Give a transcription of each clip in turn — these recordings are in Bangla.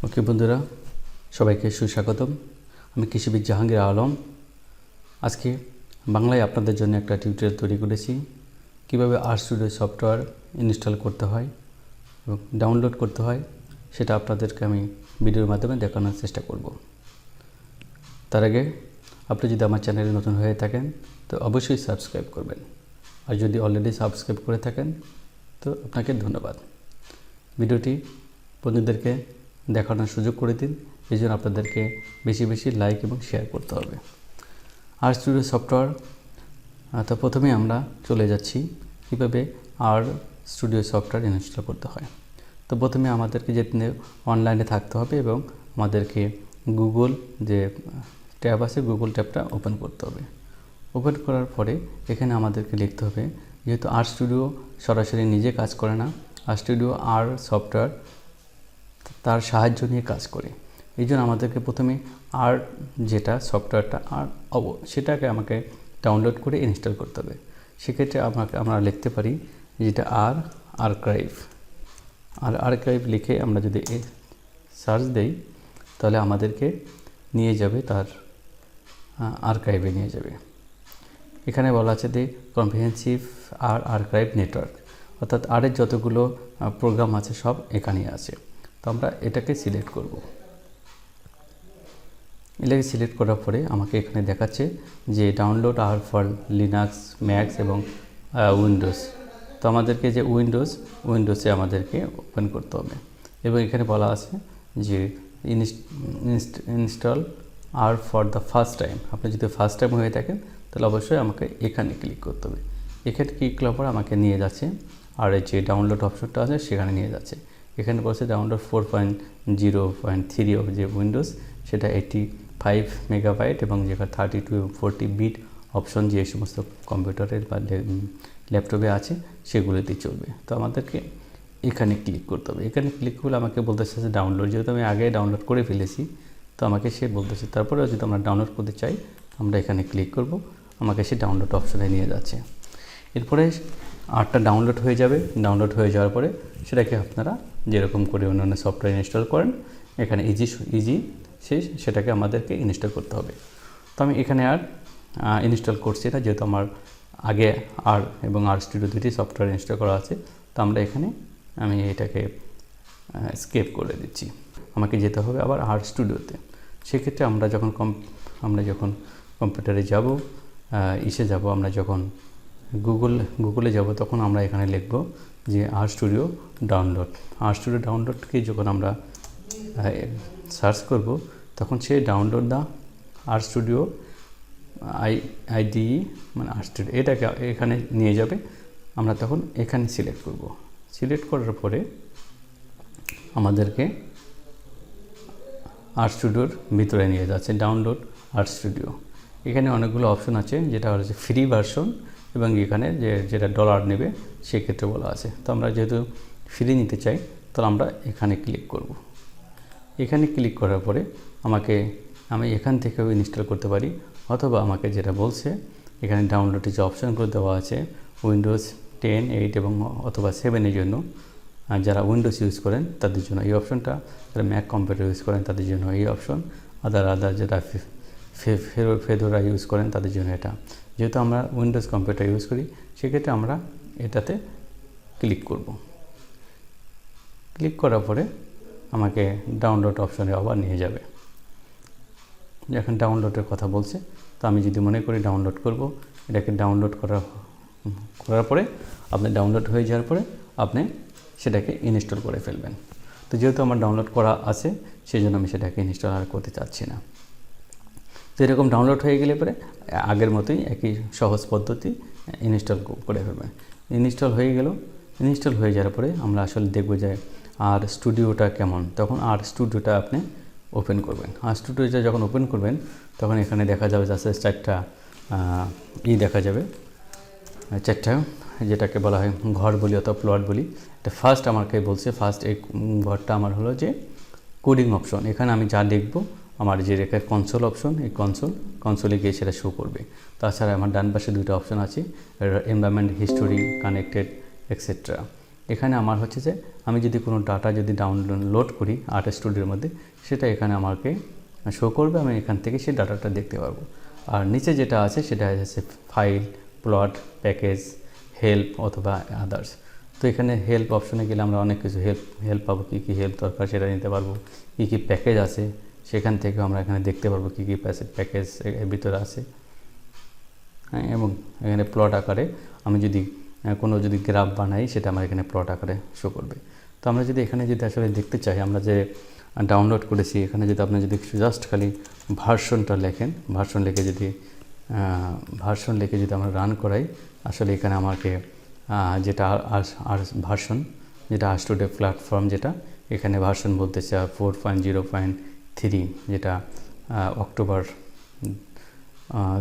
ওকে বন্ধুরা, সবাইকে সুস্বাগতম। আমি কৃষিবিদ জাহাঙ্গীর আলম। আজকে বাংলায় আপনাদের জন্য একটা টিউটোরিয়াল তৈরি করেছি কিভাবে র-স্টুডিও সফটওয়্যার ইনস্টল করতে হয় এবং ডাউনলোড করতে হয়, সেটা আপনাদেরকে আমি ভিডিওর মাধ্যমে দেখানোর চেষ্টা করব। তার আগে আপনি যদি আমার চ্যানেলে নতুন হয়ে থাকেন তো অবশ্যই সাবস্ক্রাইব করবেন, আর যদি অলরেডি সাবস্ক্রাইব করে থাকেন তো আপনাকে ধন্যবাদ। ভিডিওটি বন্ধুদেরকে দেখানোর সুযোগ করে দিন, এই জন্য আপনাদেরকে বেশি বেশি লাইক এবং শেয়ার করতে হবে। র-স্টুডিও সফটওয়্যার, তো প্রথমে আমরা চলে যাচ্ছি কীভাবে র-স্টুডিও সফটওয়্যার ইনস্টল করতে হয়। তো প্রথমে আমাদেরকে যেতে অনলাইনে থাকতে হবে এবং আমাদেরকে গুগল যে ট্যাব আছে, গুগল ট্যাবটা ওপেন করতে হবে। ওপেন করার পরে এখানে আমাদেরকে লিখতে হবে, যেহেতু র-স্টুডিও সরাসরি নিজে কাজ করে না, র-স্টুডিও সফটওয়্যার তার সাহায্য নিয়ে কাজ করে। এই জন্য আমাদেরকে প্রথমে যেটা সফটওয়্যারটা সেটাকে আমাকে ডাউনলোড করে ইনস্টল করতে হবে। সেক্ষেত্রে আমরা লিখতে পারি যেটা আর্কাইভ লিখে আমরা যদি সার্চ দেই তাহলে আমাদেরকে নিয়ে যাবে তার আর্কাইভে নিয়ে যাবে। এখানে বলা আছে যে কম্প্রিহেনসিভ আর্কাইভ নেটওয়ার্ক, অর্থাৎ এর যতগুলো প্রোগ্রাম আছে সব এখানেই আছে। তো আমরা এটাকে সিলেক্ট করব। এটাকে সিলেক্ট করার পরে আমাকে এখানে দেখাচ্ছে যে ডাউনলোড ফর লিনাক্স, ম্যাক এবং উইন্ডোজ। তো আমাদেরকে যে উইন্ডোজে আমাদেরকে ওপেন করতে হবে এবং এখানে বলা আছে যে install for the first time. আপনি যদি ফার্স্ট টাইম হয়ে থাকেন তাহলে অবশ্যই আমাকে এখানে ক্লিক করতে হবে। এখানে ক্লিক করার পর আমাকে নিয়ে যাচ্ছে আর যে ডাউনলোড অপশনটা আছে সেখানে নিয়ে যাচ্ছে। এখানে বলছে ডাউনলোড 4.0.3 অফ যে উইন্ডোজ, সেটা 85 মেগাবাইট এবং যেখানে 32 এবং 40 বিট অপশন যে সমস্ত কম্পিউটারের বা ল্যাপটপে আছে সেগুলোতে চলবে। তো আমাদেরকে এখানে ক্লিক করতে হবে। এখানে ক্লিক করলে আমাকে বলতেছে যে ডাউনলোড, যেহেতু আমি আগে ডাউনলোড করে ফেলেছি তো আমাকে সে বলতেছে, তারপরে যদি আমরা ডাউনলোড করতে চাই আমরা এখানে ক্লিক করব, আমাকে সে ডাউনলোড অপশনে নিয়ে যাচ্ছে। এরপরে আরটা ডাউনলোড হয়ে যাবে। ডাউনলোড হয়ে যাওয়ার পরে সেটাকে আপনারা যেরকম করে অন্যান্য সফটওয়্যার ইনস্টল করেন এখানে ইজি সেটাকে আমাদেরকে ইনস্টল করতে হবে। তো আমি এখানে ইনস্টল করছি না, যেহেতু আমার আগে এবং র-স্টুডিও দুটি সফটওয়্যার ইনস্টল করা আছে। তো আমি এটাকে স্কিপ করে দিচ্ছি। আমাকে যেতে হবে আবার র-স্টুডিওতে। সেক্ষেত্রে আমরা যখন কম্পিউটারে যাব, আমরা যখন গুগলে যাব তখন আমরা এখানে লিখব যে র-স্টুডিও ডাউনলোডকে যখন আমরা সার্চ করব তখন সে ডাউনলোড দা র-স্টুডিও আইডিই মানে র-স্টুডিও এটাকে এখানে নিয়ে যাবে। আমরা তখন এখানে সিলেক্ট করব। সিলেক্ট করার পরে আমাদেরকে র-স্টুডিওর ভিতরে নিয়ে যাচ্ছে, ডাউনলোড র-স্টুডিও। এখানে অনেকগুলো অপশন আছে, যেটা হচ্ছে ফ্রি ভার্সন এবং এখানে যেটা ডলার নেবে সেক্ষেত্রে বলা আছে। তো আমরা যেহেতু ফ্রি নিতে চাই তাহলে আমরা এখানে ক্লিক করব। এখানে ক্লিক করার পরে আমি এখান থেকেও ইনস্টল করতে পারি, অথবা আমাকে যেটা বলছে এখানে ডাউনলোডের যে অপশানগুলো দেওয়া আছে উইন্ডোজ 10, 8 এবং অথবা 7 জন্য, যারা উইন্ডোজ ইউজ করেন তাদের জন্য এই অপশনটা, যারা ম্যাক কম্পিউটার ইউজ করেন তাদের জন্য এই অপশন, আদার যেটা ফেদোরা ইউজ করেন তাদের জন্য এটা। যেহেতু আমরা উইন্ডোজ কম্পিউটার ইউজ করি সেক্ষেত্রে আমরা এটাতে ক্লিক করব। ক্লিক করার পরে আমাকে ডাউনলোড অপশনে আবার নিয়ে যাবে। এখন ডাউনলোডের কথা বলছে, তো আমি যদি মনে করি ডাউনলোড করব, এটাকে ডাউনলোড করার পরে আপনি ডাউনলোড হয়ে যাওয়ার পরে আপনি সেটাকে ইনস্টল করে ফেলবেন। তো যেহেতু আমার ডাউনলোড করা আছে সেই জন্য আমি সেটাকে ইনস্টল করতে চাচ্ছি না। তো এরকম ডাউনলোড হয়ে গেলে পরে আগের মতোই একই সহজ পদ্ধতি ইনস্টল করে ফেলবেন। ইনস্টল হয়ে যাওয়ার পরে আমরা আসলে দেখব যে র-স্টুডিওটা কেমন। তখন র-স্টুডিওটা আপনি ওপেন করবেন। র-স্টুডিওটা যখন ওপেন করবেন তখন এখানে দেখা যাবে যে চারটা দেখা যাবে, চারটা যেটাকে বলা হয় ঘর বলি অথবা প্লট বলি। এটা আমাকে বলছে এই ঘরটা আমার হলো যে কোডিং অপশন। এখানে আমি যা দেখব আমার যে রেখার কনসোল অপশন, এই কনসোলে গিয়ে সেটা শো করবে। তাছাড়া আমার ডান পাশে দুটো অপশন আছে, এনভায়রনমেন্ট, হিস্টোরি, কানেক্টেড এক্সেট্রা। এখানে আমার হচ্ছে যে আমি যদি কোনো ডাটা যদি ডাউনলোড করি আর্ট স্টুডিওর মধ্যে, সেটা এখানে আমাকে শো করবে, আমি এখান থেকে সেই ডাটাটা দেখতে পারবো। আর নিচে যেটা আছে সেটা হচ্ছে ফাইল, প্লট, প্যাকেজ, হেল্প অথবা আদার্স। তো এখানে হেল্প অপশনে গেলে আমরা অনেক কিছু হেল্প পাবো, কী কী হেল্প দরকার সেটা নিতে পারবো। কী কী প্যাকেজ আছে সেখান থেকে আমরা এখানে দেখতে পারবো কী কী প্যাকেজ এর ভিতরে আছে। হ্যাঁ, এবং এখানে প্লট আকারে আমি যদি কোনো যদি গ্রাফ বানাই সেটা আমার এখানে প্লট আকারে শো করবে। তো আমরা যদি এখানে যদি আসলে দেখতে চাই, আমরা যে ডাউনলোড করেছি, এখানে যদি আপনি যদি জাস্ট খালি ভার্সনটা লেখেন, ভার্সন লিখে যদি আমরা রান করাই, আসলে এখানে আমাকে যেটা আর ভার্সন যেটা RStudio প্ল্যাটফর্ম, যেটা এখানে ভার্সন বলতেছে 4.0.3, যেটা অক্টোবর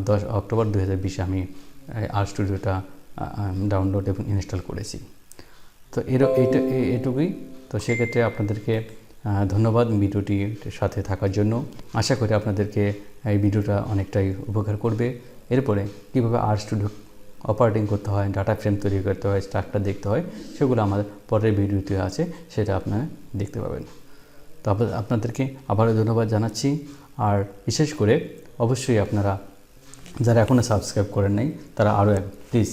10 অক্টোবর 2020 আমি RStudioটা ডাউনলোড এবং ইনস্টল করেছি। তো এটুকুই। তো সেক্ষেত্রে আপনাদেরকে ধন্যবাদ ভিডিওটির সাথে থাকার জন্য। আশা করি আপনাদেরকে এই ভিডিওটা অনেকটাই উপকার করবে। এরপরে কীভাবে RStudio অপারেটিং করতে হয়, ডাটা ফ্রেম তৈরি করতে হয়, স্ট্রাকচার দেখতে হয়, সেগুলো আমাদের পরের ভিডিওতে আছে, সেটা আপনারা দেখতে পাবেন। তো আপনাদেরকে আবারও ধন্যবাদ জানাচ্ছি। আর বিশেষ করে অবশ্যই আপনারা যারা এখনও সাবস্ক্রাইব করেন নাই, তারা আরও প্লিজ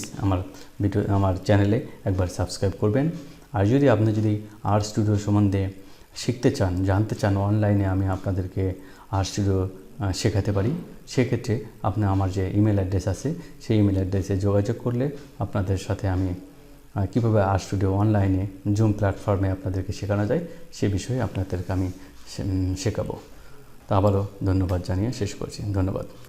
আমার চ্যানেলে একবার সাবস্ক্রাইব করবেন। আর যদি আপনি যদি RStudio সম্বন্ধে শিখতে চান, জানতে চান, অনলাইনে আমি আপনাদেরকে RStudio শেখাতে পারি, সেক্ষেত্রে আপনি আমার যে ইমেল অ্যাড্রেস আছে সেই ইমেল অ্যাড্রেসে যোগাযোগ করলে আপনাদের সাথে আমি কীভাবে RStudio অনলাইনে জুম প্ল্যাটফর্মে আপনাদেরকে শেখানো যায় সে বিষয়ে আপনাদেরকে আমি শেখাবো। তো আবারও ধন্যবাদ জানিয়ে শেষ করছি। ধন্যবাদ।